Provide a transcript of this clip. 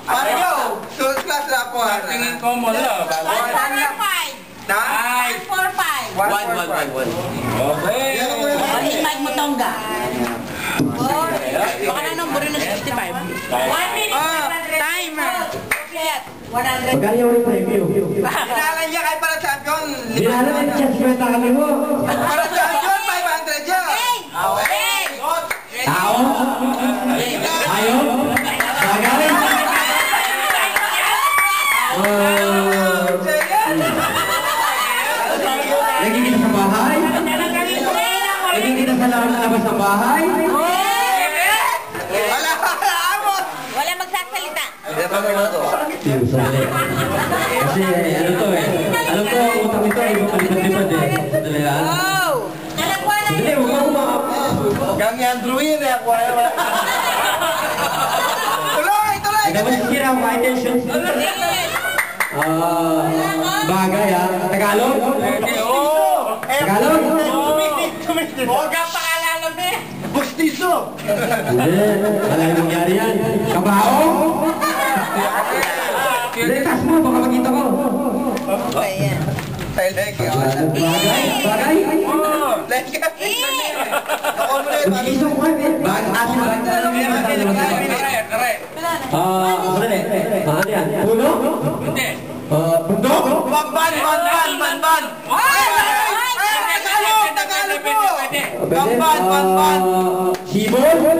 Mario, sul class rapor. Tingin ko mo lang. 145. 145. 1. Okay. Imag mo tongga. Baka na nomboro na 65. 1 minute. Timer. 100. Magkano yung preview? Dinalan niya kay para champion. Dinalan yung chance kwenta kami mo. Para champion, 500 siya. Hey! Tao? Ayaw? Bagay? Nagiging sa bahay? Nagiging sa labas ng bahay? Wala magsasalita. Kasi ano to eh. Alam ko, utang ito, iba palipad-lipad eh. Sandali lang. Sandali, huwag ako makapos. Kami Andrew yun eh, ako ayaw. Tuloy! Ikaw ba sisira ang my attention? Bagay ah. Tagalog? Tagalog? Huwag ka pakalalam eh! Bustiso! Hindi, wala yung nangyari yan. Kabaho? Hindi, tas mo, baka makita ko. I like it. Bagay? Bagay? Like it. Ako mo na yun. Mag-isong ko eh. Bagay, asin ba? Sandali. Ano yan? Puno? Hindi. Bundok? Banban! Tagalog po! Banban! Sibol?